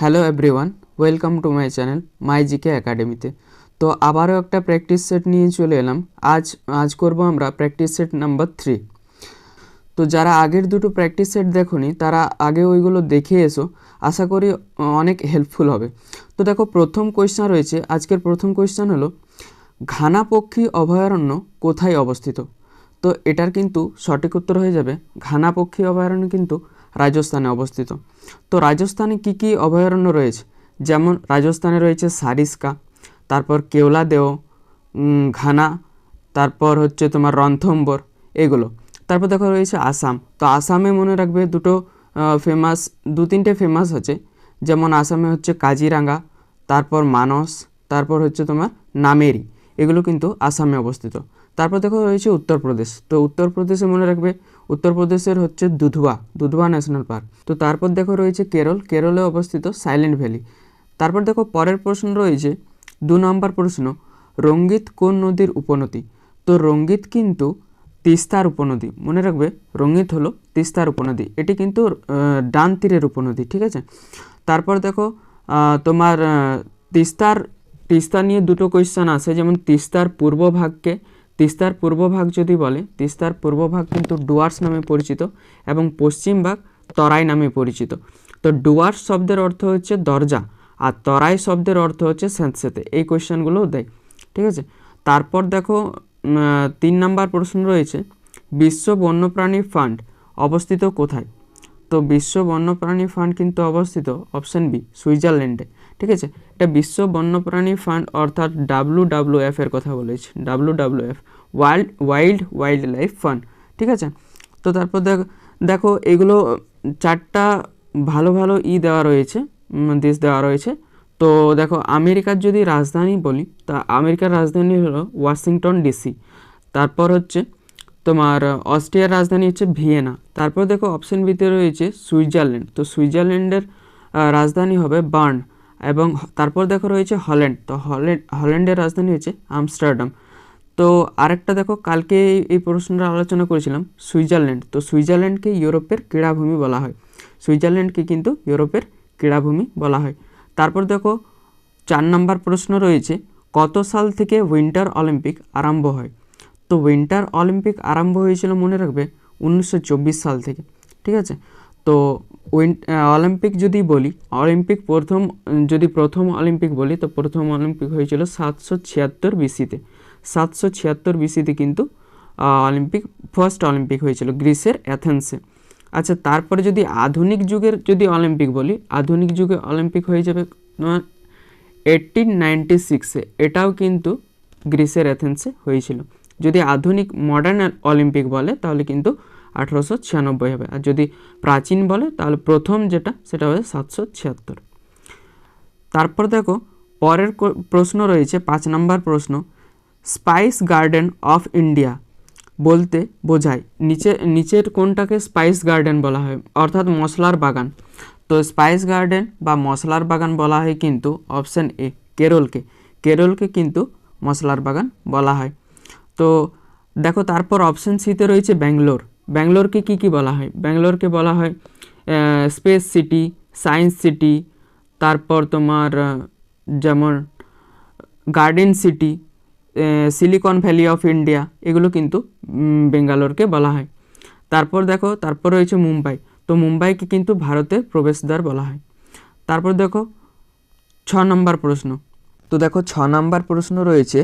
Hello everyone, welcome to my channel my GK একাডেমিতে। তো আবারও একটা প্র্যাকটিস সেট নিয়ে চলে এলাম। আজ করব আমরা প্র্যাকটিস সেট নাম্বার 3। তো যারা আগের দুটো প্র্যাকটিস সেট দেখোনি তারা আগে ওইগুলো দেখে এসো, আশা করি অনেক হেল্পফুল হবে। তো দেখো, প্রথম কোয়েশ্চেন রয়েছে। আজকের প্রথম কোয়েশ্চেন হলো, ঘানা পক্ষী অভয়ারণ্য কোথায় অবস্থিত? তো এটার কিন্তু সঠিক উত্তর হয়ে যাবে ঘানা পক্ষী অভয়ারণ্য কিন্তু রাজস্থানে অবস্থিত। তো রাজস্থানে কি কি অভয়ারণ্য রয়েছে? যেমন রাজস্থানে রয়েছে সারিস্কা, তারপর কেওলাদেও, ঘানা, তারপর হচ্ছে তোমার রণথম্বর, এগুলো। তারপর দেখো রয়েছে আসাম। তো আসামে মনে রাখবে দু তিনটে ফেমাস আছে। যেমন আসামে হচ্ছে কাজিরাঙ্গা, তারপর মানস, তারপর হচ্ছে তোমার নামেরি, এগুলো কিন্তু আসামে অবস্থিত। তারপর দেখো রয়েছে উত্তরপ্রদেশ। তো উত্তরপ্রদেশে মনে রাখবে উত্তরপ্রদেশের হচ্ছে দুধওয়া ন্যাশনাল পার্ক। তো তারপর দেখো রয়েছে কেরলে অবস্থিত সাইলেন্ট ভ্যালি। তারপর দেখো পরের প্রশ্ন রয়েছে 2 নম্বর প্রশ্ন, রঙ্গিত কোন নদীর উপনদী? তো রঙ্গিত কিন্তু তিস্তার উপনদী। মনে রাখবে রঙ্গিত হলো তিস্তার উপনদী, এটি কিন্তু ডান তীরের উপনদী, ঠিক আছে। তারপর দেখো তোমার তিস্তা নিয়ে দুটো কোয়েশ্চেন আছে। যেমন তিস্তার পূর্ব ভাগ যদি বলে, তিস্তার পূর্ব ভাগ কিন্তু ডুয়ার্স নামে পরিচিত এবং পশ্চিম ভাগ তরাই নামে পরিচিত। তো ডুয়ার্স শব্দের অর্থ হচ্ছে দরজা আর তরাই শব্দের অর্থ হচ্ছে স্যাঁতসেঁতে। এই কোয়েশ্চেনগুলোও দেয়, ঠিক আছে। তারপর দেখো 3 নম্বর প্রশ্ন রয়েছে, বিশ্ব বন্যপ্রাণী ফান্ড অবস্থিত কোথায়? তো বিশ্ব বন্যপ্রাণী ফান্ড কিন্তু অবস্থিত অপশান বি, সুইজারল্যান্ডে, ঠিক আছে। এটা বিশ্ব বন্যপ্রাণী ফান্ড অর্থাৎ WWF এর কথা বলেছি, WWF, ওয়াইল্ড লাইফ ফান্ড, ঠিক আছে। তো তারপর দেখো এগুলো 4টা ভালো ভালো দেওয়া রয়েছে, দেশ দেওয়া রয়েছে। তো দেখো আমেরিকার যদি রাজধানী বলি, তা আমেরিকার রাজধানী হলো ওয়াশিংটন ডিসি। তারপর হচ্ছে তোমার অস্ট্রিয়ার রাজধানী হচ্ছে ভিয়েনা। তারপর দেখো অপশন বিতে রয়েছে সুইজারল্যান্ড। তো সুইজারল্যান্ডের রাজধানী হবে বার্ন। এবং তারপর দেখো রয়েছে হল্যান্ড। তো হল্যান্ডের রাজধানী হচ্ছে আমস্টারডাম। তো আরেকটা দেখো, কালকে এই প্রশ্নটা আলোচনা করেছিলাম, সুইজারল্যান্ড। তো সুইজারল্যান্ডকে ইউরোপের ক্রীড়াভূমি বলা হয়। সুইজারল্যান্ডকে কিন্তু ইউরোপের ক্রীড়াভূমি বলা হয়। তারপর দেখো 4 নম্বর প্রশ্ন রয়েছে, কত সাল থেকে উইন্টার অলিম্পিক আরম্ভ হয়? তো উইন্টার অলিম্পিক আরম্ভ হয়েছিল মনে রাখবে 1924 সাল থেকে, ঠিক আছে। তো অলিম্পিক যদি বলি, প্রথম অলিম্পিক বলি, তো প্রথম অলিম্পিক হয়েছিল 776 বিসিতে। 776 বিসিতে কিন্তু ফার্স্ট অলিম্পিক হয়েছিল গ্রিসের অ্যাথেন্সে। আচ্ছা, তারপরে যদি আধুনিক যুগের অলিম্পিক বলি, আধুনিক যুগে অলিম্পিক হয়ে যাবে 1896-এ, এটাও কিন্তু গ্রিসের অ্যাথেন্সে হয়েছিল। যদি আধুনিক মডার্ন অলিম্পিক বলে তাহলে কিন্তু 1896 হবে। আর যদি প্রাচীন বলে তাহলে প্রথম যেটা সেটা হবে 776। তারপর দেখো পরের প্রশ্ন রয়েছে 5 নম্বর প্রশ্ন, স্পাইস গার্ডেন অফ ইন্ডিয়া বলতে বোঝায় নিচের কোনটাকে স্পাইস গার্ডেন বলা হয়, অর্থাৎ মশলার বাগান? তো স্পাইস গার্ডেন বা মশলার বাগান বলা হয় কিন্তু অপশান এ, কেরলকে কিন্তু মশলার বাগান বলা হয়। তো দেখো তারপর অপশান সিতে রয়েছে ব্যাঙ্গালোরকে কি বলা হয়? ব্যাঙ্গালোরকে বলা হয় স্পেস সিটি, সায়েন্স সিটি, তারপর তোমার যেমন garden city, Silicon Valley of India, এগুলো কিন্তু ব্যাঙ্গালোরকে বলা হয়। তারপর রয়েছে মুম্বাই। তো মুম্বাইকে কিন্তু ভারতের প্রবেশদ্বার বলা হয়। তারপর দেখো 6 নম্বর প্রশ্ন। তো দেখো 6 নম্বর প্রশ্ন রয়েছে,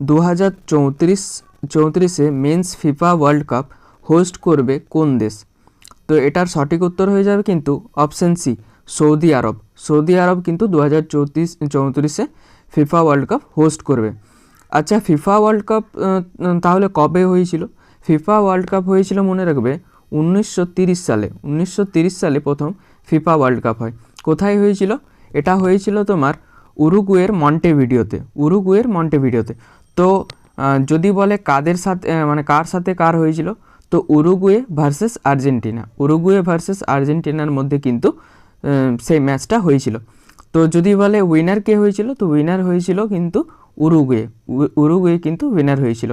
2034-এ men's FIFA world cup host করবে কোন দেশ? তো এটার সঠিক উত্তর হয়ে যাবে কিন্তু অপশান সি, সৌদি আরব কিন্তু 2034-এ ফিফা ওয়ার্ল্ড কাপ হোস্ট করবে। আচ্ছা, ফিফা ওয়ার্ল্ড কাপ তাহলে কবে হয়েছিল? ফিফা ওয়ার্ল্ড কাপ হয়েছিল মনে রাখবে 1930 সালে। 1930 সালে প্রথম ফিফা ওয়ার্ল্ড কাপ হয়। কোথায় হয়েছিল? এটা হয়েছিল তোমার উরুগুয়ের মন্টেভিডিওতে। তো যদি বলে কার সাথে কার হয়েছিল, তো উরুগুয়ে ভার্সেস আর্জেন্টিনার মধ্যে কিন্তু সেই ম্যাচটা হয়েছিল। তো যদি বলে উইনার কে হয়েছিল, তো উইনার হয়েছিল কিন্তু উরুগুয়ে কিন্তু উইনার হয়েছিল।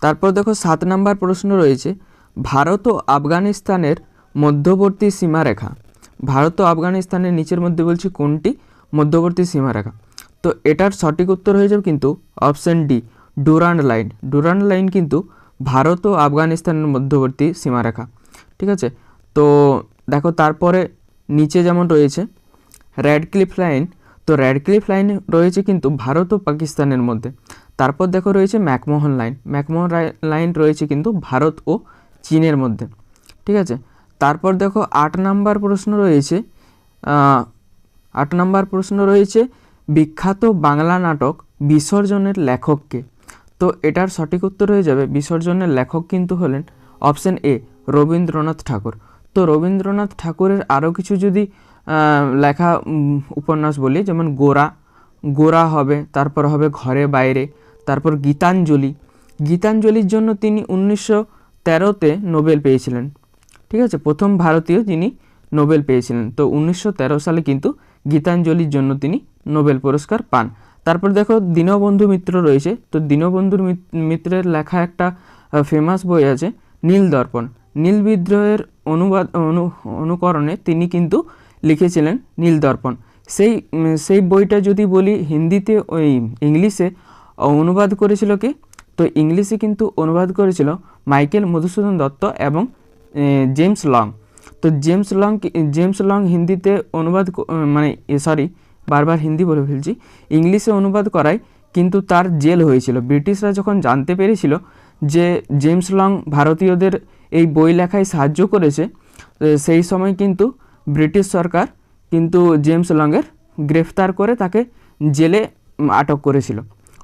তারপর দেখো 7 নম্বর প্রশ্ন রয়েছে, ভারত ও আফগানিস্তানের মধ্যবর্তী সীমারেখা ভারত ও আফগানিস্তানের নিচের মধ্যে বলছি কোনটি মধ্যবর্তী সীমারেখা? তো এটার সঠিক উত্তর হয়ে যাবে কিন্তু option D, Durand line. Durand line কিন্তু ভারত ও আফগানিস্তানের মধ্যবর্তী সীমারেখা। ঠিক আছে, তো দেখো তারপরে নিচে যেমন রয়েছে র্যাডক্লিফ লাইন, তো র্যাডক্লিফ লাইন রয়েছে কিন্তু ভারত ও পাকিস্তানের মধ্যে। তারপর দেখো রয়েছে ম্যাকমোহন লাইন, ম্যাকমোহন লাইন রয়েছে কিন্তু ভারত ও চীনের মধ্যে। ঠিক আছে, তারপর দেখো 8 নম্বর প্রশ্ন রয়েছে, 8 নম্বর প্রশ্ন রয়েছে বিখ্যাত বাংলা নাটক বিসর্জনের লেখককে? তো এটার সঠিক উত্তর হয়ে যাবে বিসর্জনের লেখক কিন্তু হলেন অপশান এ, রবীন্দ্রনাথ ঠাকুর। তো রবীন্দ্রনাথ ঠাকুরের আরও কিছু যদি লেখা উপন্যাস বলি, যেমন গোরা হবে, তারপর হবে ঘরে বাইরে, তারপর গীতাঞ্জলি। গীতাঞ্জলির জন্য তিনি 1913-তে নোবেল পেয়েছিলেন। ঠিক আছে, প্রথম ভারতীয় যিনি নোবেল পেয়েছিলেন। তো 1913 সালে কিন্তু গীতাঞ্জলির জন্য তিনি নোবেল পুরস্কার পান। তারপর দেখো দীনবন্ধু মিত্র রয়েছে, তো দীনবন্ধু মিত্রের লেখা একটা ফেমাস বই আছে নীল দর্পণ। নীল বিদ্রোহের অনুকরণে তিনি কিন্তু লিখেছিলেন নীল দর্পণ। সেই বইটা যদি বলি হিন্দিতে ওই ইংলিশে অনুবাদ করেছিল কে? তো ইংলিশে কিন্তু অনুবাদ করেছিল মাইকেল মধুসূদন দত্ত এবং জেমস লং। তো জেমস লং হিন্দিতে অনুবাদ বারবার হিন্দি বলে ফেলছি, ইংলিশে অনুবাদ করায় কিন্তু তার জেল হয়েছিল। ব্রিটিশরা যখন জানতে পেরেছিল যে জেমস লং ভারতীয়দের এই বই লেখায় সাহায্য করেছে, সেই সময় কিন্তু ব্রিটিশ সরকার কিন্তু জেমস লংয়ের গ্রেফতার করে তাকে জেলে আটক করেছিল,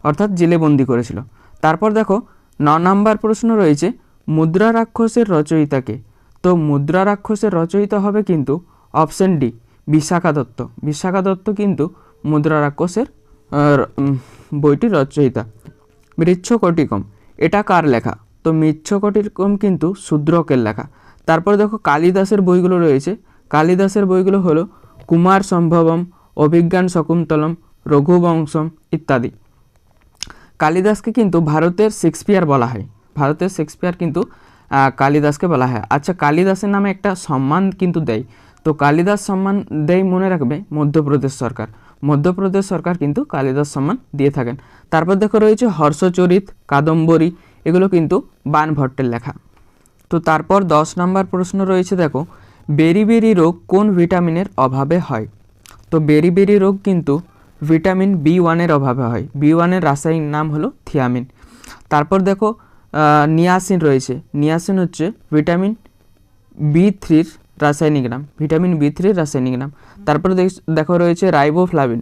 অর্থাৎ জেলে বন্দি করেছিল। তারপর দেখো 9 নম্বর প্রশ্ন রয়েছে মুদ্রা রাক্ষসের রচয়িতাকে? তো মুদ্রা রাক্ষসের রচয়িতা হবে কিন্তু অপশান ডি, বিশাখা দত্ত। বিশাখা দত্ত কিন্তু মুদ্রা রাক্ষসের বইটির রচয়িতা। মৃচ্ছকটিকম এটা কার লেখা? তো মৃচ্ছকটিকম কিন্তু শূদ্রকের লেখা। তারপর দেখো কালিদাসের বইগুলো রয়েছে, কালিদাসের বইগুলো হলো কুমার সম্ভবম, অভিজ্ঞান শকুন্তলম, রঘুবংশম ইত্যাদি। কালিদাসকে কিন্তু ভারতের শেক্সপিয়ার বলা হয়, ভারতের শেক্সপিয়ার কিন্তু কালিদাসকে বলা হয়। আচ্ছা, কালিদাসের নামে একটা সম্মান কিন্তু দেয়, তো কালিদাস সম্মান দেয় মনে রাখবে মধ্যপ্রদেশ সরকার। মধ্যপ্রদেশ সরকার কিন্তু কালিদাস সম্মান দিয়ে থাকেন। তারপর দেখো রয়েছে হর্ষচরিত, কাদম্বরী, এগুলো কিন্তু বাণভট্টের লেখা। তো তারপর 10 নম্বর প্রশ্ন রয়েছে দেখো বেরিবেরি রোগ কোন ভিটামিনের অভাবে হয়? তো বেরিবেরি রোগ কিন্তু ভিটামিন B1-এর অভাবে হয়। B1-এর রাসায়নিক নাম হলো থিয়ামিন। তারপর দেখো নিয়াসিন রয়েছে, নিয়াসিন হচ্ছে ভিটামিন B3-র রাসায়নিক নাম, ভিটামিন B3-র রাসায়নিক নাম। তারপর দেখো রয়েছে রাইবোফ্লাভিন,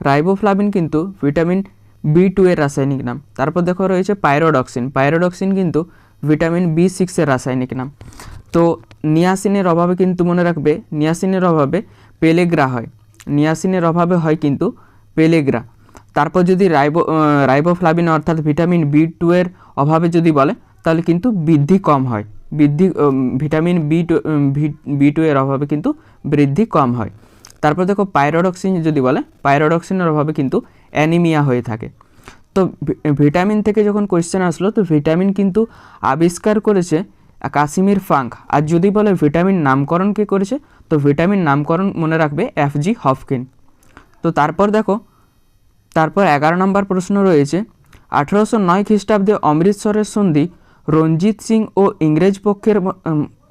রাইবোফ্লাভিন কিন্তু ভিটামিন B2-এর রাসায়নিক নাম। তারপর দেখো রয়েছে পাইরোডক্সিন, পাইরোডক্সিন কিন্তু ভিটামিন B6-এর রাসায়নিক নাম। তো নিয়াসিনের অভাবে কিন্তু মনে রাখবে নিয়াসিনের অভাবে পেলেগ্রা হয়, নিয়াসিনের অভাবে হয় কিন্তু পেলেগ্রা। তারপর যদি রাইবোফ্লাভিন অর্থাৎ ভিটামিন B2-এর অভাবে যদি বলে তাহলে কিন্তু বৃদ্ধি কম হয়, ভিটামিন B2-এর অভাবে কিন্তু বৃদ্ধি কম হয়। তারপর দেখো পাইরোডক্সিন যদি বলে, পাইরোডক্সিনের অভাবে কিন্তু অ্যানিমিয়া হয়ে থাকে। তো ভিটামিন থেকে যখন কোয়েশ্চেন আসলো, তো ভিটামিন কিন্তু আবিষ্কার করেছে কাশ্মীর ফাঙ্ক। আর যদি বলে ভিটামিন নামকরণ কে করেছে, তো ভিটামিন নামকরণ মনে রাখবে FG হফকিন। তো তারপর দেখো 11 নম্বর প্রশ্ন রয়েছে 1809 খ্রিস্টাব্দে অমৃতসরের সন্ধি রঞ্জিত সিং ও ইংরেজ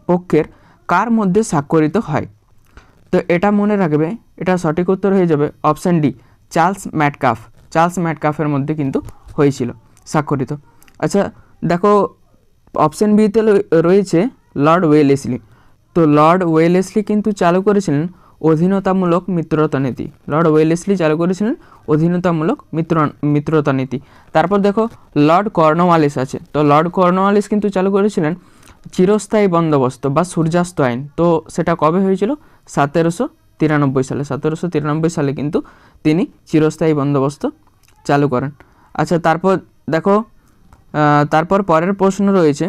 পক্ষের কার মধ্যে স্বাক্ষরিত হয়? তো এটা মনে রাখবে, এটা সঠিক উত্তর হয়ে যাবে অপশান ডি, চার্লস ম্যাটকাফ। চার্লস ম্যাটকাফের মধ্যে কিন্তু হয়েছিল স্বাক্ষরিত। আচ্ছা দেখো অপশান বিতে রয়েছে লর্ড ওয়েলেসলি। তো লর্ড ওয়েলেসলি কিন্তু চালু করেছিলেন অধীনতামূলক মিত্রতা নীতি, লর্ড ওয়েলেসলি চালু করেছিলেন অধীনতামূলক মিত্রতা নীতি। তারপর দেখো লর্ড কর্নওয়ালিস আছে, তো লর্ড কর্নওয়ালিস কিন্তু চালু করেছিলেন চিরস্থায়ী বন্দোবস্ত বা সূর্যাস্ত আইন। তো সেটা কবে হয়েছিল? 1793 সালে। 1793 সালে কিন্তু তিনি চিরস্থায়ী বন্দোবস্ত চালু করেন। আচ্ছা তারপর দেখো তারপর পরের প্রশ্ন রয়েছে,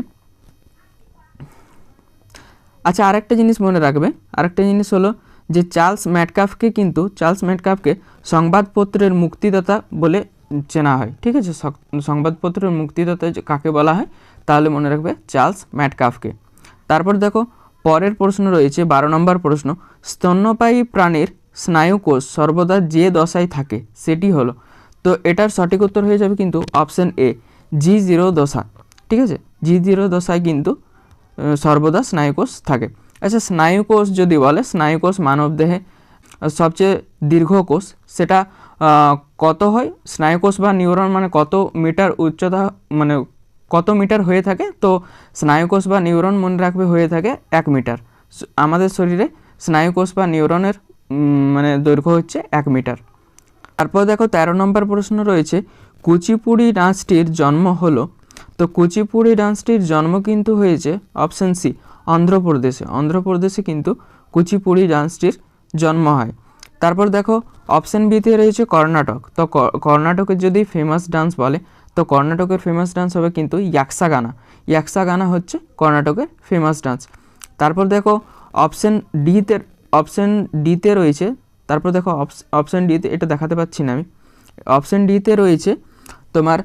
আচ্ছা আরেকটা জিনিস মনে রাখবে, আরেকটা জিনিস হলো যে চার্লস ম্যাটকাফকে সংবাদপত্রের মুক্তিদাতা বলে চেনা হয়। ঠিক আছে, সংবাদপত্রের মুক্তিদাতা কাকে বলা হয়? তাহলে মনে রাখবে চার্লস ম্যাটকাফকে। তারপর দেখো পরের প্রশ্ন রয়েছে 12 নম্বর প্রশ্ন, স্তন্যপায়ী প্রাণীর স্নায়ুকোষ সর্বদা যে দশায় থাকে সেটি হলো। তো এটার সঠিক উত্তর হয়ে যাবে কিন্তু অপশন এ, G0 দশা। ঠিক আছে, G0 দশায় কিন্তু সর্বদা স্নায়ুকোষ থাকে। আচ্ছা, স্নায়ুকোষ যদি বলে, স্নায়ুকোষ মানবদেহে সবচেয়ে দীর্ঘ কোষ, সেটা কত হয়? স্নায়ুকোষ বা নিউরন মানে কত মিটার উচ্চতা, মানে কত মিটার হয়ে থাকে? তো স্নায়ুকোষ বা নিউরন মনে রাখবে হয়ে থাকে 1 মিটার। আমাদের শরীরে স্নায়ুকোষ বা নিউরনের মানে দৈর্ঘ্য হচ্ছে 1 মিটার। তারপর দেখো 13 নম্বর প্রশ্ন রয়েছে, কুচিপুড়ি ডান্সটির জন্ম হলো। তো কুচিপুড়ি ডান্সটির জন্ম কিন্তু হয়েছে অপশন সি, অন্ধ্রপ্রদেশে। অন্ধ্রপ্রদেশে কিন্তু কুচিপুড়ি ডান্সটির জন্ম হয়। তারপর দেখো অপশন বিতে রয়েছে কর্ণাটক। তো কর্ণাটকের যদি ফেমাস ডান্স বলে, তো কর্ণাটকের ফেমাস ডান্স হবে কিন্তু ইয়াক্সাগানা। ইয়াক্সাগানা হচ্ছে কর্ণাটকের ফেমাস ডান্স। তারপর দেখো অপশন ডিতে রয়েছে, তারপর দেখো অপশন ডিতে, এটা দেখাতে পাচ্ছি না আমি, অপশন ডিতে রয়েছে তোমার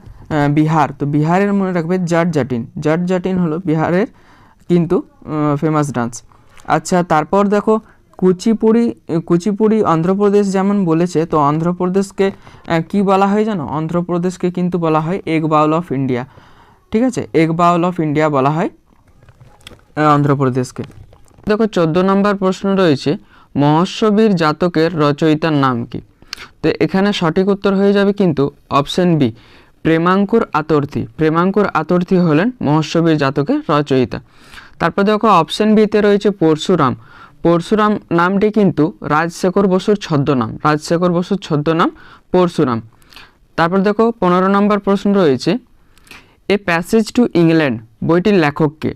বিহার। তো বিহারের মনে রাখবে জাট জাটিন। জাট জাটিন হলো বিহারের কিন্তু ফেমাস ডান্স। আচ্ছা, তারপর দেখো কুচিপুড়ি অন্ধ্রপ্রদেশ যেমন বলেছে, তো অন্ধ্রপ্রদেশকে কি বলা হয় জানো? অন্ধ্রপ্রদেশকে কিন্তু বলা হয় এগ বাউল অফ ইন্ডিয়া। ঠিক আছে, এগ বাউল অফ ইন্ডিয়া বলা হয় অন্ধ্রপ্রদেশকে। দেখো 14 নম্বর প্রশ্ন রয়েছে, মহস্যবীর জাতকের রচয়িতার নাম কি? তো এখানে সঠিক উত্তর হয়ে যাবে কিন্তু অপশন বি, প্রেমাঙ্কুর আতর্থী। প্রেমাঙ্কুর আতর্থী হলেন মহস্যবীর জাতকের রচয়িতা। তারপর দেখো অপশন বিতে রয়েছে পরশুরাম। পরশুরাম নামটি কিন্তু রাজশেখর বসুর ছদ্মনাম। রাজশেখর বসুর ছদ্মনাম পরশুরাম। তারপর দেখো 15 নম্বর প্রশ্ন রয়েছে, এ প্যাসেজ টু ইংল্যান্ড বইটির লেখককে?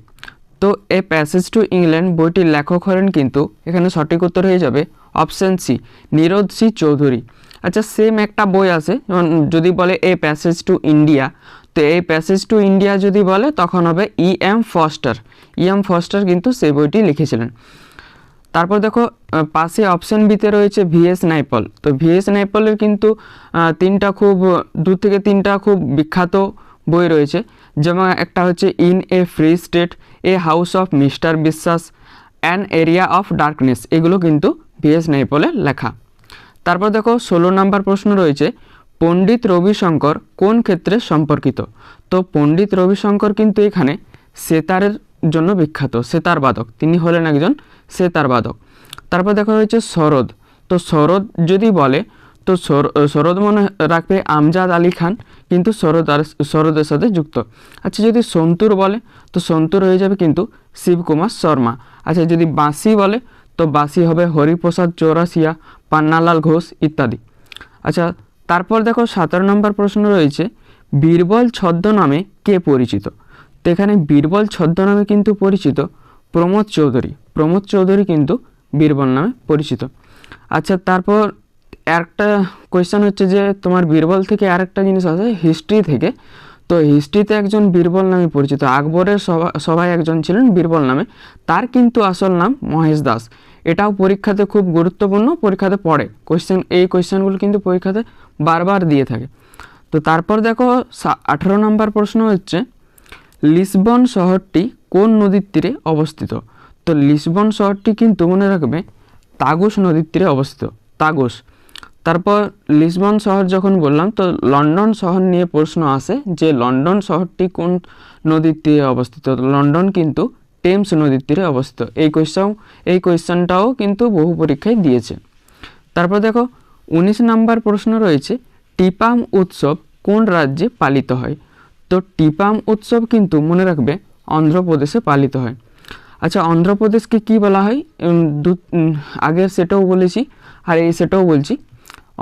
তো এ প্যাসেজ টু ইংল্যান্ড বইটির লেখক হলেন কিন্তু এখানে সঠিক উত্তর হয়ে যাবে option C, Nirad C Chaudhuri. আচ্ছা, সেম একটা বই আছে, যেমন যদি বলে এ প্যাসেজ টু ইন্ডিয়া, তো এই প্যাসেজ টু ইন্ডিয়া যদি বলে তখন হবে E.M. ফস্টার। E.M. ফস্টার কিন্তু সেই বইটি লিখেছিলেন। তারপর দেখো পাশে অপশন বিতে রয়েছে VS নাইপল। তো VS নাইপলের কিন্তু দু থেকে তিনটা খুব বিখ্যাত বই রয়েছে, যেমন একটা হচ্ছে in a free state, a house of mister বিশ্বাস, অ্যান এরিয়া অফ ডার্কনেস। এগুলো কিন্তু VS নাইপলের লেখা। তারপর দেখো 16 নম্বর প্রশ্ন রয়েছে, পণ্ডিত রবিশঙ্কর কোন ক্ষেত্রে সম্পর্কিত? তো পণ্ডিত রবিশঙ্কর কিন্তু এখানে সেতারের জন্য বিখ্যাত, সেতার বাদক। তিনি হলেন একজন সেতার বাদক। তারপর দেখা হয়েছে শরৎ। তো শরৎ যদি বলে, তো শরৎ মনে রাখবে আমজাদ আলী খান কিন্তু শরতের সাথে যুক্ত। আচ্ছা, যদি সন্তুর বলে, তো সন্তুর হয়ে যাবে কিন্তু শিবকুমার শর্মা। আচ্ছা, যদি বাঁশি বলে, তো বাঁশি হবে হরিপ্রসাদ চৌরাসিয়া, পান্নালাল ঘোষ ইত্যাদি। আচ্ছা, তারপর দেখো 17 নম্বর প্রশ্ন রয়েছে, বীরবল ছদ্মনামে কে পরিচিত? তো এখানে বীরবল ছদ্মনামে কিন্তু পরিচিত প্রমোদ চৌধুরী। প্রমোদ চৌধুরী কিন্তু বীরবল নামে পরিচিত। আচ্ছা, তারপর একটা কোয়েশ্চেন হচ্ছে যে তোমার বীরবল থেকে আরেকটা জিনিস আছে হিস্ট্রি থেকে। তো হিস্ট্রিতে একজন বীরবল নামে পরিচিত, আকবরের সবাই একজন ছিলেন বীরবল নামে, তার কিন্তু আসল নাম মহেশ দাস। এটাও পরীক্ষাতে খুব গুরুত্বপূর্ণ, পরীক্ষাতে পড়ে এই কোয়েশ্চেনগুলো কিন্তু পরীক্ষাতে বারবার দিয়ে থাকে। তো তারপর দেখো 18 নম্বর প্রশ্ন হচ্ছে, লিসবন শহরটি কোন নদীর তীরে অবস্থিত? তো লিসবন শহরটি কিন্তু মনে রাখবে তাগুস নদীর তীরে অবস্থিত, তাগুস। তারপর লিসবন শহর যখন বললাম, তো লন্ডন শহর নিয়ে প্রশ্ন আসে যে লন্ডন শহরটি কোন নদীর তীরে অবস্থিত? লন্ডন কিন্তু টেমস নদীর তীরে অবস্থিত। এই কোয়েশ্চেনটাও কিন্তু বহু পরীক্ষায় দিয়েছে। তারপর দেখো 19 নম্বর প্রশ্ন রয়েছে, টিপাম উৎসব কোন রাজ্যে পালিত হয়? তো টিপাম উৎসব কিন্তু মনে রাখবে অন্ধ্রপ্রদেশে পালিত হয়। আচ্ছা, অন্ধ্রপ্রদেশকে কি বলা হয়? আগে সেটাও বলেছি আর সেটাও বলছি।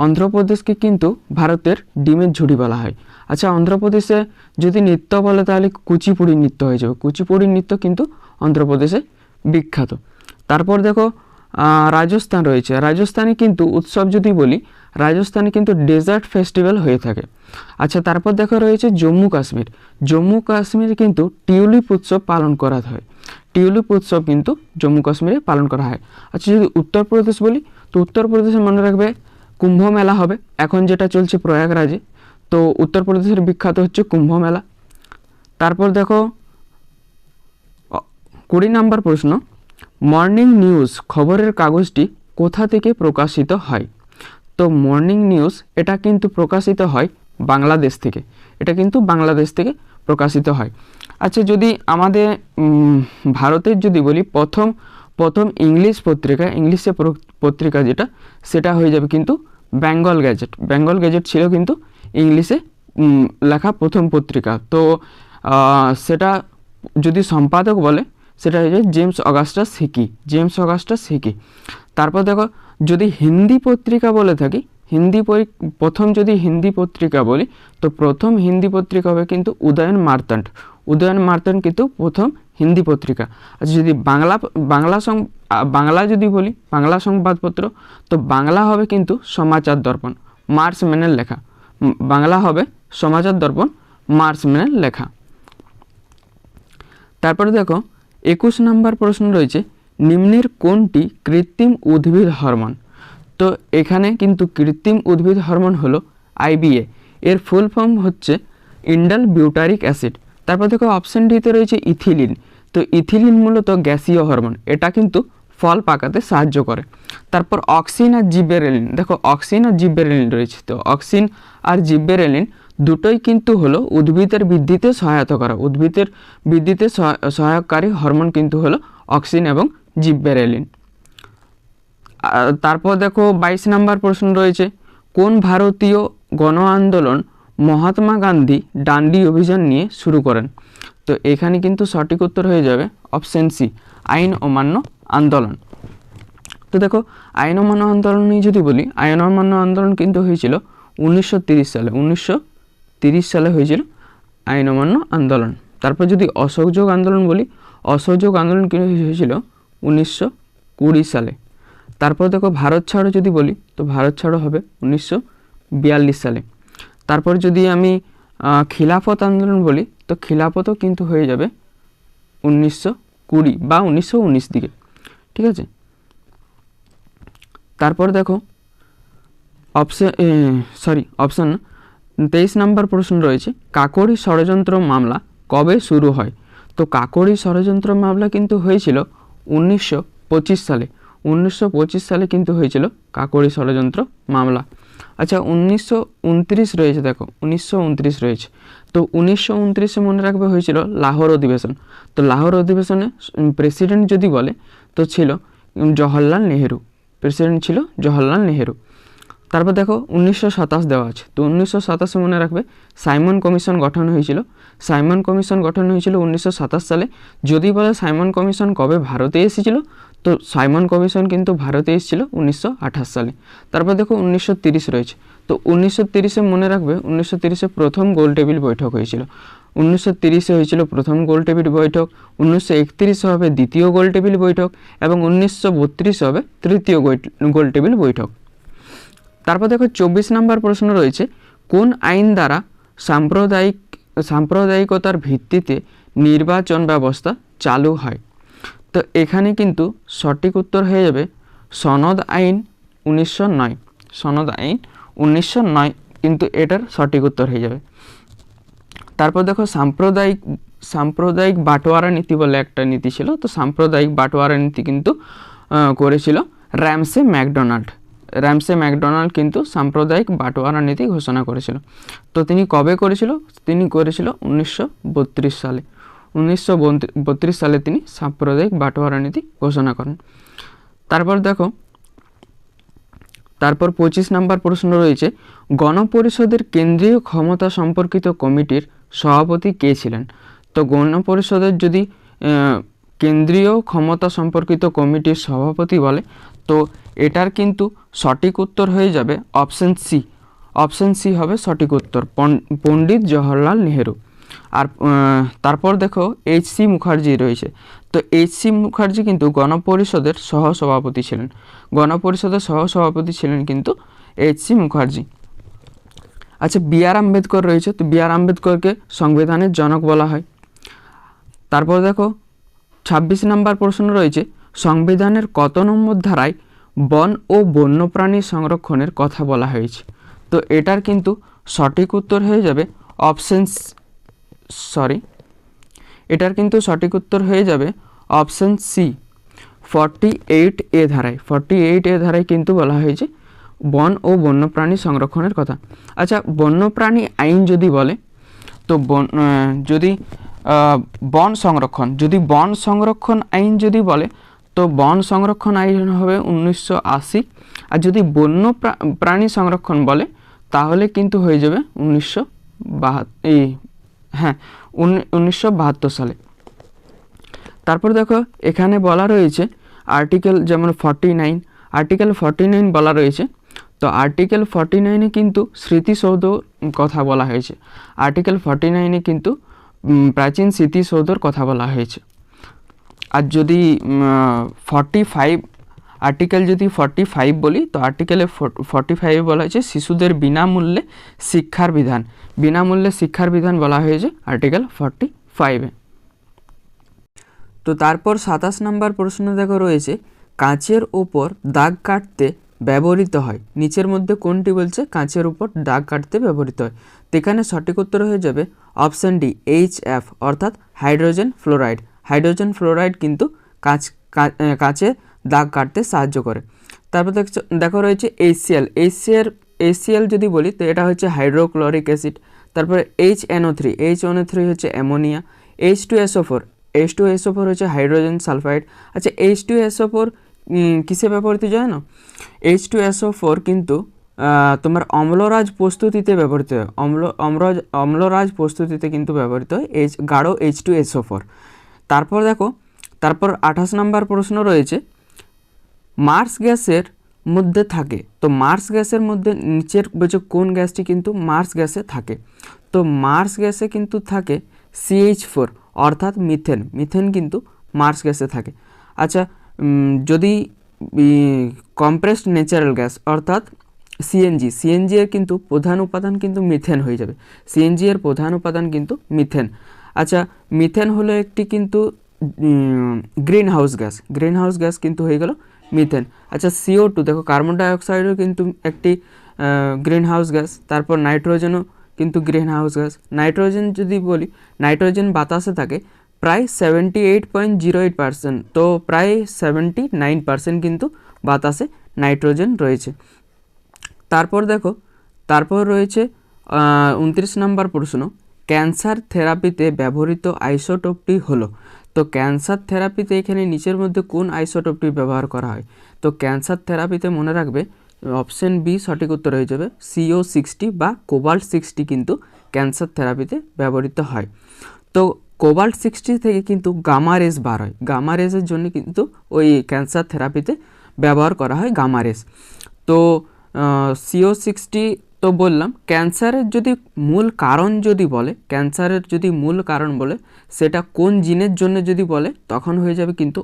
অন্ধ্রপ্রদেশকে কিন্তু ভারতের ডিমের ঝুড়ি বলা হয়। আচ্ছা, অন্ধ্রপ্রদেশে যদি নৃত্য বলে তাহলে কুচিপুড়ি নৃত্য হয়ে যাবে। কুচিপুড়ি নৃত্য কিন্তু অন্ধ্রপ্রদেশে বিখ্যাত। তারপর দেখো রাজস্থান রয়েছে। রাজস্থানে কিন্তু উৎসব যদি বলি, রাজস্থানে কিন্তু ডেজার্ট ফেস্টিভ্যাল হয়ে থাকে। আচ্ছা, তারপর দেখো রয়েছে জম্মু কাশ্মীর। জম্মু কাশ্মীরে কিন্তু টিউলিপ উৎসব পালন করা হয়। টিউলিপ উৎসব কিন্তু জম্মু কাশ্মীরে পালন করা হয়। আচ্ছা, যদি উত্তরপ্রদেশ বলি, তো উত্তরপ্রদেশে মনে রাখবে কুম্ভ মেলা হবে, এখন যেটা চলছে প্রয়াগরাজে। তো উত্তরপ্রদেশের বিখ্যাত হচ্ছে কুম্ভ মেলা। তারপর দেখো 20 নম্বর প্রশ্ন, মর্নিং নিউজ খবরের কাগজটি কোথা থেকে প্রকাশিত হয়? তো মর্নিং নিউজ এটা কিন্তু প্রকাশিত হয় বাংলাদেশ থেকে, এটা কিন্তু বাংলাদেশ থেকে প্রকাশিত হয়। আচ্ছা, যদি আমাদের ভারতের যদি বলি প্রথম ইংলিশ পত্রিকা, ইংলিশে পত্রিকা যেটা, সেটা হয়ে যাবে কিন্তু বেঙ্গল গ্যাজেট। বেঙ্গল গ্যাজেট ছিল কিন্তু ইংলিশে লেখা প্রথম পত্রিকা। তো সেটা যদি সম্পাদক বলে সেটা হয়ে যায় James Augustus Hicky, James Augustus Hicky. তারপর দেখো যদি হিন্দি পত্রিকা বলে থাকি, প্রথম যদি হিন্দি পত্রিকা বলি, তো প্রথম হিন্দি পত্রিকা হবে কিন্তু উদয়ন মার্তান্ড। উদয়ন মার্তান্ড কিন্তু প্রথম হিন্দি পত্রিকা। আচ্ছা, যদি বাংলা যদি বলি, বাংলা সংবাদপত্র, তো বাংলা হবে কিন্তু সমাচার দর্পণ, মার্চ ম্যানের লেখা। বাংলা হবে সমাচার দর্পণ, মার্চ ম্যানের লেখা। তারপরে দেখো 21 নম্বর প্রশ্ন রয়েছে, নিম্নের কোনটি কৃত্রিম উদ্ভিদ হরমোন? তো এখানে কিন্তু কৃত্রিম উদ্ভিদ হরমোন হলো আইবিএ, এর ফুল ফর্ম হচ্ছে ইন্ডাল বিউটারিক অ্যাসিড। তারপর দেখো অপশন ডিতে রয়েছে ইথিলিন। তো ইথিলিন মূলত গ্যাসীয় হরমোন, এটা কিন্তু ফল পাকাতে সাহায্য করে। তারপর অক্সিন আর জিবেরেলিন, দেখো অক্সিন আর জিবেরেলিন রয়েছে। তো অক্সিন আর জিবেরেলিন দুটোই কিন্তু হলো উদ্ভিদের বৃদ্ধিতে সহায়তা করা, উদ্ভিদের বৃদ্ধিতে সহায়ককারী হরমোন কিন্তু হলো অক্সিন এবং জিবেরেলিন। তারপর দেখো 22 নম্বর প্রশ্ন রয়েছে, কোন ভারতীয় গণ আন্দোলন মহাত্মা গান্ধী ডান্ডি অভিযান নিয়ে শুরু করেন? তো এখানে কিন্তু সঠিক উত্তর হয়ে যাবে অপশন সি, আইন অমান্য আন্দোলন। তো দেখো আইন অমান্য আন্দোলন নিয়ে যদি বলি, আইন অমান্য আন্দোলন কিন্তু হয়েছিল 1930 সালে, 1930 সালে হয়েছিল আইন অমান্য আন্দোলন। তারপর যদি অসহযোগ আন্দোলন বলি, অসহযোগ আন্দোলন কিন্তু হয়েছিল 1920 সালে। তারপর দেখো ভারত ছাড়ো যদি বলি, তো ভারত ছাড়ো হবে 1942 সালে। তারপর যদি আমি খিলাফত আন্দোলন বলি, তো খিলাফতও কিন্তু হয়ে যাবে 1920 বা 1919 দিকে, ঠিক আছে। তারপর দেখো অপশন 23 নম্বর প্রশ্ন রয়েছে, কাকোরি ষড়যন্ত্র মামলা কবে শুরু হয়? তো কাকোরি ষড়যন্ত্র মামলা কিন্তু হয়েছিল 1925 সালে, 1925 সালে কিন্তু হয়েছিল কাকোরি ষড়যন্ত্র মামলা। আচ্ছা 1929 রয়েছে, দেখো 1929 রয়েছে। তো 1929 মনে রাখবে হয়েছিল লাহোর অধিবেশন। তো লাহোর অধিবেশনে প্রেসিডেন্ট যদি বলে তো ছিল জওহরলাল নেহেরু, প্রেসিডেন্ট ছিল জওহরলাল নেহেরু। তারপর দেখো 1927 দেওয়া আছে। তো 1927 মনে রাখবে সাইমন কমিশন গঠন হয়েছিল। সাইমন কমিশন গঠন হয়েছিল 1927 সালে। যদি বলে সাইমন কমিশন কবে ভারতে এসেছিল, তো সাইমন কমিশন কিন্তু ভারতে এসেছিল 1928 সালে। তারপর দেখো 1930 রয়েছে। তো 1930 মনে রাখবে 1930 প্রথম গোল টেবিল বৈঠক হয়েছিল। 1930 হয়েছিল প্রথম গোল টেবিল বৈঠক, 1931 হবে দ্বিতীয় গোল টেবিল বৈঠক এবং 1932 হবে তৃতীয় গোল টেবিল বৈঠক। তারপর দেখো 24 নম্বর প্রশ্ন রয়েছে, কোন আইন দ্বারা সাম্প্রদায়িকতার ভিত্তিতে নির্বাচন ব্যবস্থা চালু হয়? তো এখানে কিন্তু সঠিক উত্তর হয়ে যাবে সনদ আইন 1909, সনদ আইন 1909 কিন্তু এটার সঠিক উত্তর হয়ে যাবে। তারপর দেখো সাম্প্রদায়িক বাটোয়ারা নীতি বলে একটা নীতি ছিল। তো সাম্প্রদায়িক বাটোয়ারা নীতি কিন্তু করেছিল র্যামসে ম্যাকডোনাল্ড। র্যামসে ম্যাকডোনাল্ড কিন্তু সাম্প্রদায়িক বাটোয়ারা নীতি ঘোষণা করেছিল। তো তিনি কবে করেছিল? তিনি করেছিল 1932 সালে। 1932 সালে তিনি সাম্প্রদায়িক বাটোয়ারা নীতি ঘোষণা করেন। তারপর দেখো 25 নম্বর প্রশ্ন রয়েছে, গণপরিষদের কেন্দ্রীয় ক্ষমতা সম্পর্কিত কমিটির সভাপতি কে ছিলেন? তো গণপরিষদের যদি কেন্দ্রীয় ক্ষমতা সম্পর্কিত কমিটির সভাপতি বলে, তো এটার কিন্তু সঠিক উত্তর হয়ে যাবে অপশন সি। অপশন সি হবে সঠিক উত্তর, পণ্ডিত জওহরলাল নেহেরু। আর তারপর দেখো এইচ.সি. মুখার্জি রয়েছে। তো এইচ.সি. মুখার্জি কিন্তু গণপরিষদের সহসভাপতি ছিলেন। গণপরিষদের সহসভাপতি ছিলেন কিন্তু এইচ.সি. মুখার্জি। আচ্ছা বি.আর. আম্বেদকর রয়েছে। তো বি.আর. আম্বেদকরকে সংবিধানের জনক বলা হয়। তারপর দেখো 26 নম্বর প্রশ্ন রয়েছে, সংবিধানের কত নম্বর ধারায় বন ও বন্যপ্রাণী সংরক্ষণের কথা বলা হয়েছে? তো এটার কিন্তু সঠিক উত্তর হয়ে যাবে এটার কিন্তু সঠিক উত্তর হয়ে যাবে অপশন সি, 48A ধারায় 48A ধারায় কিন্তু বলা হয়েছে বন ও বন্যপ্রাণী সংরক্ষণের কথা। আচ্ছা, বন্যপ্রাণী আইন যদি বলে তো যদি বন সংরক্ষণ আইন যদি বলে তো বন সংরক্ষণ আইন হবে 1980। আর যদি বন্য প্রাণী সংরক্ষণ বলে তাহলে কিন্তু হয়ে যাবে 1972 সালে। তারপর দেখো এখানে বলা রয়েছে আর্টিকেল যেমন 49, আর্টিকেল 49 বলা রয়েছে। তো আর্টিকেল 49-এ কিন্তু স্মৃতিসৌধ কথা বলা হয়েছে। আর্টিকেল 49-এ কিন্তু প্রাচীন স্মৃতিসৌধর কথা বলা হয়েছে। আর যদি 45 আর্টিকেল যদি 45 বলি তো আর্টিকেলে 45 বলা হয়েছে শিশুদের বিনামূল্যে শিক্ষার বিধান বলা হয়েছে আর্টিকেল 45-এ। তো তারপর 27 নম্বর প্রশ্ন দেখো রয়েছে কাঁচের ওপর দাগ কাটতে ব্যবহৃত হয়, নিচের মধ্যে কোনটি বলছে কাঁচের উপর দাগ কাটতে ব্যবহৃত হয়? তো এখানে সঠিক উত্তর হয়ে যাবে অপশান ডি HF অর্থাৎ হাইড্রোজেন ফ্লোরাইড। হাইড্রোজেন ফ্লোরাইড কিন্তু কাঁচে দাগ কাটতে সাহায্য করে। তারপর দেখো রয়েছে HCl যদি বলি তো এটা হচ্ছে হাইড্রোক্লোরিক অ্যাসিড। তারপরে HNO3 হচ্ছে অ্যামোনিয়া। H2SO4 হচ্ছে হাইড্রোজেন সালফাইড। আচ্ছা, H2SO4 কিসে ব্যবহৃত যায় না? H2SO4 কিন্তু তোমার অম্লরাজ প্রস্তুতিতে ব্যবহৃত হয়। অম্লরাজ প্রস্তুতিতে কিন্তু ব্যবহৃত হয় গাঢ় H2SO4। তারপর দেখো 28 নম্বর প্রশ্ন রয়েছে মার্স গ্যাসের মধ্যে থাকে। তো মার্স গ্যাসের মধ্যে নিচের বলছে কোন গ্যাসটি কিন্তু মার্স গ্যাসে থাকে? তো মার্স গ্যাসে কিন্তু থাকে CH4 অর্থাৎ মিথেন কিন্তু মার্স গ্যাসে থাকে। আচ্ছা, যদি কম্প্রেসড ন্যাচারাল গ্যাস অর্থাৎ সিএনজি এর কিন্তু প্রধান উপাদান কিন্তু মিথেন হয়ে যাবে। সিএনজি এর প্রধান উপাদান কিন্তু মিথেন। আচ্ছা, মিথেন হলো একটি কিন্তু গ্রিন হাউস গ্যাস কিন্তু হয়ে গেল মিথেন। আচ্ছা, CO2 দেখো কার্বন ডাইঅক্সাইডও কিন্তু একটি গ্রিন হাউস গ্যাস। তারপর নাইট্রোজেনও কিন্তু গ্রিন হাউস গ্যাস। নাইট্রোজেন যদি বলি, নাইট্রোজেন বাতাসে থাকে প্রায় 78.08%, তো প্রায় 79% কিন্তু বাতাসে নাইট্রোজেন রয়েছে। তারপর রয়েছে 29 নম্বর প্রশ্ন ক্যান্সার থেরাপিতে ব্যবহৃত আইসোটোপটি হলো। তো ক্যান্সার থেরাপিতে এখানে নিচের মধ্যে কোন আইসোটোপটি ব্যবহার করা হয়? তো ক্যান্সার থেরাপিতে মনে রাখবে অপশন বি সঠিক উত্তর হয়ে যাবে CO60 বা কোবাল্ট-60 কিন্তু ক্যান্সার থেরাপিতে ব্যবহৃত হয়। তো কোবাল্ট-60 থেকে কিন্তু গামা রেস বার হয়। গামা রেসের জন্য কিন্তু ওই ক্যান্সার থেরাপিতে ব্যবহার করা হয় গামা রেস। তো CO60 তো বললাম। ক্যান্সারের যদি মূল কারণ বলে সেটা কোন জিনের জন্য যদি বলে তখন হয়ে যাবে কিন্তু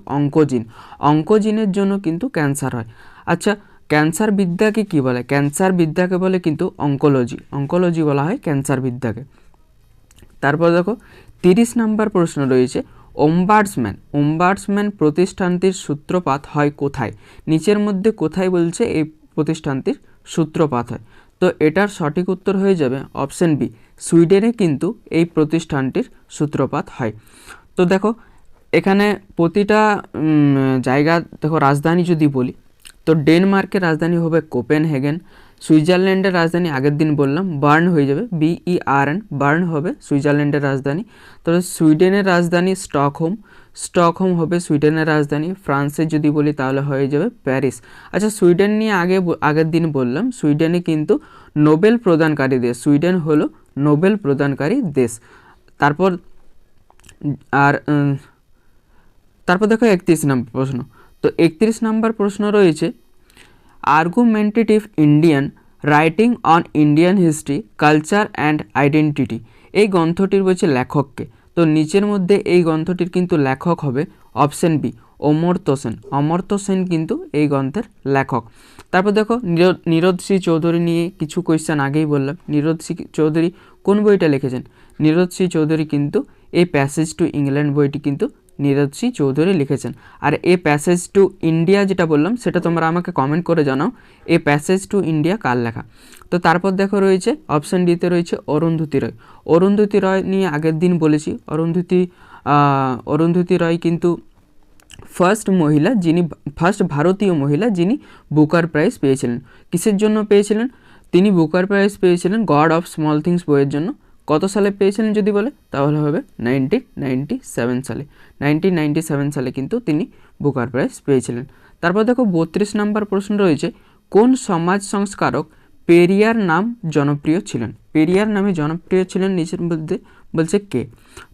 অঙ্কোজিনের জন্য কিন্তু ক্যান্সার হয়। আচ্ছা, ক্যান্সার বিদ্যাকে কি বলে? ক্যান্সার বিদ্যাকে বলে কিন্তু অঙ্কোলজি বলা হয় ক্যান্সার বিদ্যাকে। তারপর দেখো 30 নম্বর প্রশ্ন রয়েছে ওম্বার্সম্যান প্রতিষ্ঠানটির সূত্রপাত হয় কোথায়? নিচের মধ্যে কোথায় বলছে এই প্রতিষ্ঠানটির সূত্রপাত হয়? তো এটার সঠিক উত্তর হয়ে যাবে অপশন বি সুইডেনে কিন্তু এই প্রতিষ্ঠানটির সূত্রপাত হয়। তো দেখো এখানে প্রতিটা জায়গা দেখো রাজধানী যদি বলি তো ডেনমার্কের রাজধানী হবে কোপেনহেগেন। সুইজারল্যান্ডের রাজধানী আগের দিন বললাম বার্ন হয়ে যাবে BERN, বার্ন হবে সুইজারল্যান্ডের রাজধানী। তবে সুইডেনের রাজধানী স্টকহোম হবে সুইডেনের রাজধানী। ফ্রান্সের যদি বলি তাহলে হয়ে যাবে প্যারিস। আচ্ছা, সুইডেন নিয়ে আগের দিন বললাম সুইডেনে কিন্তু নোবেল প্রদানকারী দেশ। সুইডেন হলো নোবেল প্রদানকারী দেশ। তারপর দেখো 31 নম্বর প্রশ্ন। তো 31 নম্বর প্রশ্ন রয়েছে argumentative Indian writing on Indian history culture and identity এই গ্রন্থটির বলছে লেখককে। তো নিচের মধ্যে এই গ্রন্থটির কিন্তু লেখক হবে অপশন বি অমর্ত্য সেন কিন্তু এই গ্রন্থের লেখক। তারপর দেখো নীরদ সি চৌধুরী নিয়ে কিছু কোয়েশ্চেন আগেই বললাম। নীরদ সি চৌধুরী কোন বইটা লিখেছেন? নীরদ সি চৌধুরী কিন্তু এই প্যাসেজ টু ইংল্যান্ড বইটি কিন্তু নীরদ সি চৌধুরী লিখেছেন। আর এই প্যাসেজ টু ইন্ডিয়া যেটা বললাম সেটা তোমরা আমাকে কমেন্ট করে জানাও এই প্যাসেজ টু ইন্ডিয়া কার লেখা। তো তারপর দেখো রয়েছে অপশন ডিতে রয়েছে অরুন্ধতী রয় নিয়ে আগের দিন বলেছি। অরুন্ধতী রয় কিন্তু ফার্স্ট ভারতীয় মহিলা যিনি বুকার প্রাইজ পেয়েছিলেন। কিসের জন্য পেয়েছিলেন? তিনি বুকার প্রাইজ পেয়েছিলেন গড অফ স্মল থিংস বইয়ের জন্য। কত সালে পেয়েছিলেন যদি বলে তাহলে হবে 1997 সালে। 1997 সালে কিন্তু তিনি বুকার প্রাইজ পেয়েছিলেন। তারপর দেখো 32 নম্বর প্রশ্ন রয়েছে, কোন সমাজ সংস্কারক পেরিয়ার নাম জনপ্রিয় ছিলেন? পেরিয়ার নামে জনপ্রিয় ছিলেন নিচের মধ্যে বলছে কে?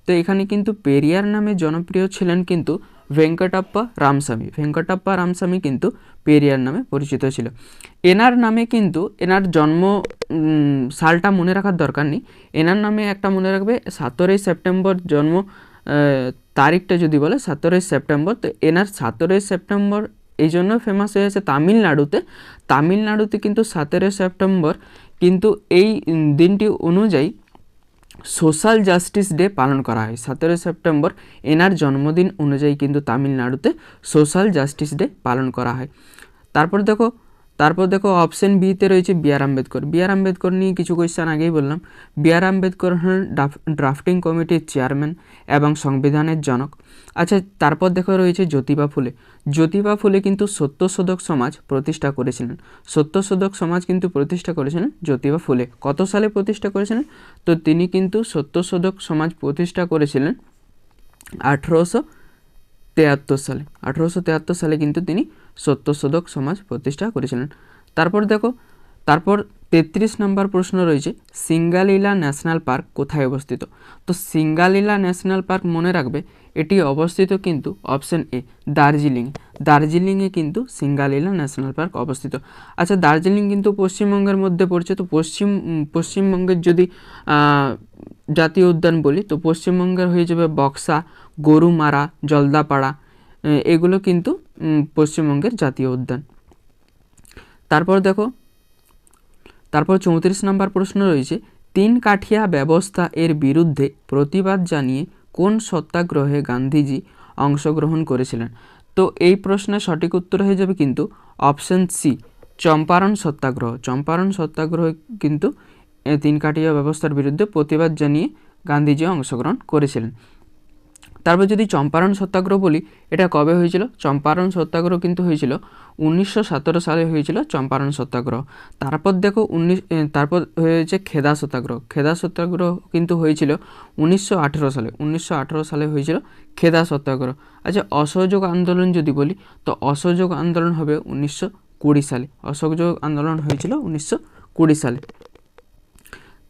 তো এখানে কিন্তু পেরিয়ার নামে জনপ্রিয় ছিলেন কিন্তু ভেঙ্কটাপ্পা রামস্বামী। ভেঙ্কটাপ্পা রামস্বামী কিন্তু পেরিয়ার নামে পরিচিত ছিল। এনার নামে কিন্তু এনার জন্ম সালটা মনে রাখার দরকার নেই, এনার নামে একটা মনে রাখবে 17 সেপ্টেম্বর জন্ম, তারিখটা যদি বলে 17 সেপ্টেম্বর। তো এনার 17 সেপ্টেম্বর এই জন্য ফেমাস হয়েছে তামিলনাড়ুতে কিন্তু 17 সেপ্টেম্বর কিন্তু এই দিনটি অনুযায়ী সোশ্যাল জাস্টিস ডে পালন করা হয়। 17 সেপ্টেম্বর এনার জন্মদিন অনুযায়ী কিন্তু তামিলনাড়ুতে সোশ্যাল জাস্টিস ডে পালন করা হয়। তারপর দেখো অপশন বিতে রয়েছে বি.আর. আম্বেদকর। বি.আর. আম্বেদকর নিয়ে কিছু কোয়েশ্চেন আগেই বললাম। বি.আর. আম্বেদকর হলেন ড্রাফটিং কমিটির চেয়ারম্যান এবং সংবিধানের জনক। আচ্ছা, তারপর দেখো রয়েছে জ্যোতিবা ফুলে। জ্যোতিবা ফুলে কিন্তু সত্যশোধক সমাজ প্রতিষ্ঠা করেছিলেন। সত্যশোধক সমাজ কিন্তু প্রতিষ্ঠা করেছিলেন জ্যোতিবা ফুলে। কত সালে প্রতিষ্ঠা করেছিলেন? তো তিনি কিন্তু সত্যশোধক সমাজ প্রতিষ্ঠা করেছিলেন 1873 সালে। 1873 সালে কিন্তু তিনি সত্যশোধক সমাজ প্রতিষ্ঠা করেছিলেন। তারপর 33 নম্বর প্রশ্ন রয়েছে, সিঙ্গালীলা ন্যাশনাল পার্ক কোথায় অবস্থিত? তো সিঙ্গালীলা ন্যাশনাল পার্ক মনে রাখবে এটি অবস্থিত কিন্তু অপশন এ দার্জিলিংয়ে কিন্তু সিঙ্গালীলা ন্যাশনাল পার্ক অবস্থিত। আচ্ছা, দার্জিলিং কিন্তু পশ্চিমবঙ্গের মধ্যে পড়ছে। তো পশ্চিমবঙ্গের যদি জাতীয় উদ্যান বলি তো পশ্চিমবঙ্গের হয়ে যাবে বক্সা, গরুমারা, জলদাপাড়া, এগুলো কিন্তু পশ্চিমবঙ্গের জাতীয় উদ্যান। তারপর 34 নম্বর প্রশ্ন রয়েছে, 3 কাঠিয়া ব্যবস্থা এর বিরুদ্ধে প্রতিবাদ জানিয়ে কোন সত্যাগ্রহে গান্ধীজি অংশগ্রহণ করেছিলেন? তো এই প্রশ্নের সঠিক উত্তর হয়ে যাবে কিন্তু অপশন সি, চম্পারণ সত্যাগ্রহ। চম্পারণ সত্যাগ্রহ কিন্তু 3 কাঠিয়া ব্যবস্থার বিরুদ্ধে প্রতিবাদ জানিয়ে গান্ধীজি অংশগ্রহণ করেছিলেন। তারপর যদি চম্পারণ সত্যাগ্রহ বলি, এটা কবে হয়েছিল? চম্পারণ সত্যাগ্রহ কিন্তু হয়েছিল 1917 সালে হয়েছিল চম্পারণ সত্যাগ্রহ। তারপর হয়েছে খেদা সত্যাগ্রহ। খেদা সত্যাগ্রহ কিন্তু হয়েছিল 1918 সালে। 1918 সালে হয়েছিল খেদা সত্যাগ্রহ। আচ্ছা, অসহযোগ আন্দোলন যদি বলি তো অসহযোগ আন্দোলন হবে 1920 সালে। অসহযোগ আন্দোলন হয়েছিল 1920 সালে।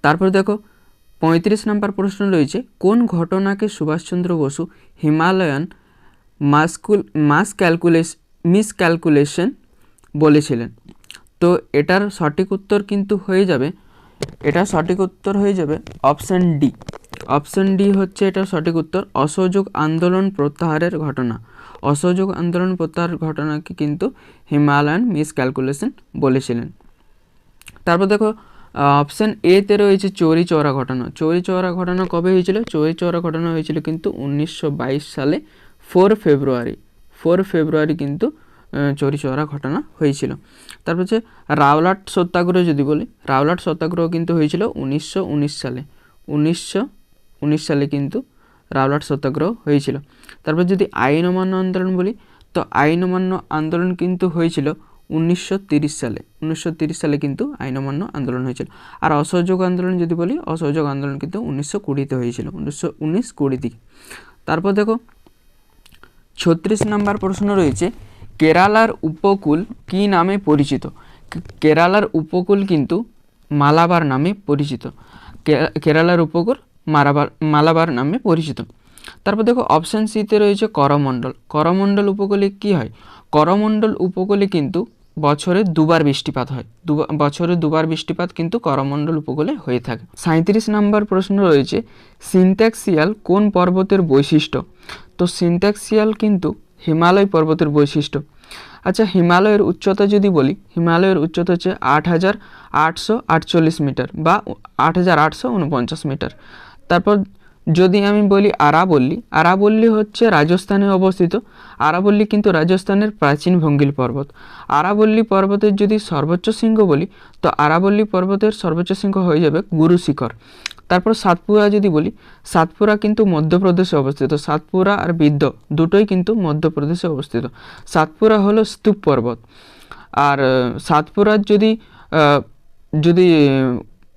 তারপর 35 নম্বর প্রশ্ন রয়েছে, কোন ঘটনাকে সুভাষচন্দ্র বসু হিমালয়ান মিসক্যালকুলেশন বলেছিলেন? তো এটার সঠিক উত্তর কিন্তু হয়ে যাবে অপশন ডি। অপশন ডি হচ্ছে এটার সঠিক উত্তর, অসহযোগ আন্দোলন প্রত্যাহারের ঘটনা। অসহযোগ আন্দোলন প্রত্যাহার ঘটনাকে কিন্তু হিমালয়ান মিসক্যালকুলেশন বলেছিলেন। তারপর অপশন এতে রয়েছে চৌরি চৌরা ঘটনা। চৌরি চৌরা ঘটনা কবে হয়েছিল? চৌরি চৌরা ঘটনা হয়েছিল কিন্তু 1922 সালে 4 ফেব্রুয়ারি কিন্তু চৌরি চৌরা ঘটনা হয়েছিল। তারপর হচ্ছে রাওলাট সত্যাগ্রহ যদি বলি, রাওলাট সত্যাগ্রহ কিন্তু হয়েছিল 1919 সালে। 1919 সালে কিন্তু রাওলাট সত্যাগ্রহ হয়েছিল। তারপর যদি আইন অমান্য আন্দোলন বলি তো আইন অমান্য আন্দোলন কিন্তু হয়েছিল 1930 সালে। 1930 সালে কিন্তু আইন অমান্য আন্দোলন হয়েছিল। আর অসহযোগ আন্দোলন যদি বলি, অসহযোগ আন্দোলন কিন্তু 1920-তে হয়েছিল, 1919-20 দিকে। তারপর 36 নম্বর প্রশ্ন রয়েছে, কেরালার উপকূল কি নামে পরিচিত? কেরালার উপকূল কিন্তু মালাবার নামে পরিচিত। কেরালার উপকূল মালাবার নামে পরিচিত। তারপর অপশান সিতে রয়েছে করমণ্ডল। করমণ্ডল উপকূলে কি হয়? করমণ্ডল উপকূলে কিন্তু বছরে 2বার বৃষ্টিপাত হয়। বছরে 2বার বৃষ্টিপাত কিন্তু করমণ্ডল উপকূলে হয়ে থাকে। 37 নম্বর প্রশ্ন রয়েছে, সিনট্যাক্সিয়াল কোন পর্বতের বৈশিষ্ট্য? তো সিনট্যাক্সিয়াল কিন্তু হিমালয় পর্বতের বৈশিষ্ট্য। আচ্ছা, হিমালয়ের উচ্চতা যদি বলি, হিমালয়ের উচ্চতা হচ্ছে 8848 মিটার বা 8849 মিটার। তারপর যদি আমি বলি আরাবল্লী হচ্ছে রাজস্থানে অবস্থিত। আরাবল্লী কিন্তু রাজস্থানের প্রাচীন ভঙ্গিল পর্বত। আরাবল্লী পর্বতের যদি সর্বোচ্চ শৃঙ্গ বলি তো আরাবল্লী পর্বতের সর্বোচ্চ শৃঙ্গ হয়ে যাবে গুরু শিখর। তারপর সাতপুরা যদি বলি, সাতপুরা কিন্তু মধ্যপ্রদেশে অবস্থিত। সাতপুরা আর বিদ্য দুটোই কিন্তু মধ্যপ্রদেশে অবস্থিত। সাতপুরা হলো স্তূপ পর্বত। আর সাতপুরার যদি যদি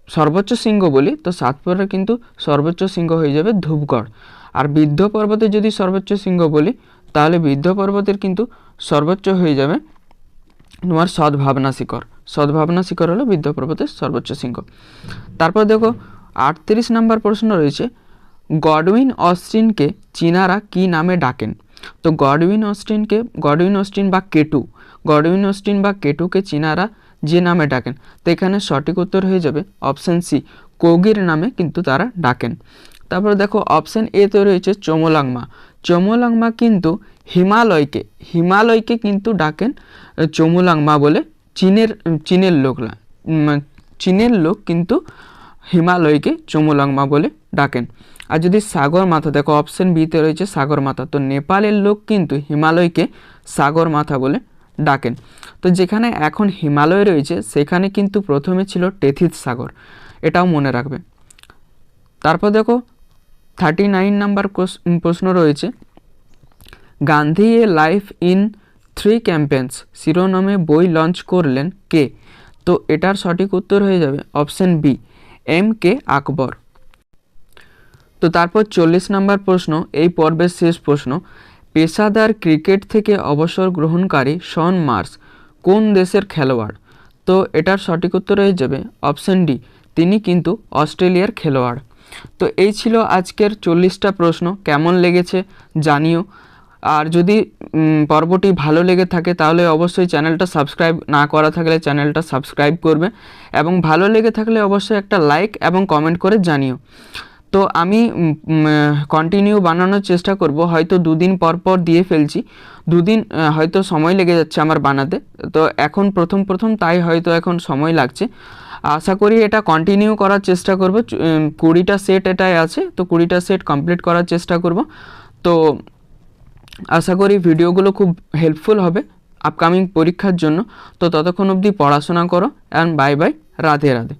সর্বোচ্চ শৃঙ্গ বলি, তো সাতপুরার কিন্তু সর্বোচ্চ শৃঙ্গ হয়ে যাবে ধূপগড়। আর বিদ্য পর্বতে যদি সর্বোচ্চ শৃঙ্গ বলি, তাহলে বিদ্য পর্বতের কিন্তু সর্বোচ্চ হয়ে যাবে তোমার সদ্ভাবনা শিখর। সদ্ভাবনা শিখর হলো বিদ্য পর্বতের সর্বোচ্চ শৃঙ্গ। তারপর দেখো 38 নম্বর প্রশ্ন রয়েছে, গডউইন অস্টিনকে চীনারা কি নামে ডাকেন? তো গডউইন অস্টিন বা কেটুকে চীনারা যে নামে ডাকেন, তো এখানে সঠিক উত্তর হয়ে যাবে অপশান সি, কোগির নামে কিন্তু তারা ডাকেন। তারপরে দেখো অপশান এতে রয়েছে চোমোলাংমা। চোমোলাংমা কিন্তু হিমালয়কে কিন্তু ডাকেন চোমোলাংমা বলে। চীনের লোক কিন্তু হিমালয়কে চোমোলাংমা বলে ডাকেন। আর যদি সাগর মাথা, দেখো অপশান বিতে রয়েছে সাগর মাথা, তো নেপালের লোক কিন্তু হিমালয়কে সাগর মাথা বলে ডাকেন। তো যেখানে এখন হিমালয় রয়েছে সেখানে কিন্তু প্রথমে ছিল টেথিস সাগর, এটাও মনে রাখবে। তারপর দেখো 39 নাম্বার প্রশ্ন রয়েছে, গান্ধী এ লাইফ ইন 3 ক্যাম্পেন্স শিরোনামে বই লঞ্চ করলেন কে? তো এটার সঠিক উত্তর হয়ে যাবে অপশান বি, MK আকবর। তো তারপর 40 নম্বর প্রশ্ন, এই পর্বের শেষ প্রশ্ন, পেশাদার ক্রিকেট থেকে অবসর গ্রহণকারী শন মার্শ কোন দেশের খেলোয়াড়? তো এটার সঠিক উত্তর হয়ে যাবে অপশান ডি, তিনি কিন্তু অস্ট্রেলিয়ার খেলোয়াড়। তো এই ছিল আজকের 40টা প্রশ্ন। কেমন লেগেছে জানিও। আর যদি পর্বটি ভালো লেগে থাকে তাহলে অবশ্যই চ্যানেলটা সাবস্ক্রাইব না করা থাকলে চ্যানেলটা সাবস্ক্রাইব করবে, এবং ভালো লেগে থাকলে অবশ্যই একটা লাইক এবং কমেন্ট করে জানিও। তো আমি কন্টিনিউ বানানোর চেষ্টা করব, হয়তো 2 দিন পর দিয়ে ফেলছি, 2 দিন হয়তো সময় লেগে যাচ্ছে আমার বানাতে, তো এখন প্রথম তাই হয়তো এখন সময় লাগছে। আশা করি এটা কন্টিনিউ করার চেষ্টা করব। 20টা সেট এটাই আছে, তো 20টা সেট কমপ্লিট করার চেষ্টা করব। তো আশা করি ভিডিওগুলো খুব হেল্পফুল হবে আপকামিং পরীক্ষার জন্য। তো ততক্ষণ অবধি পড়াশোনা করো, and bye bye, Radhe Radhe.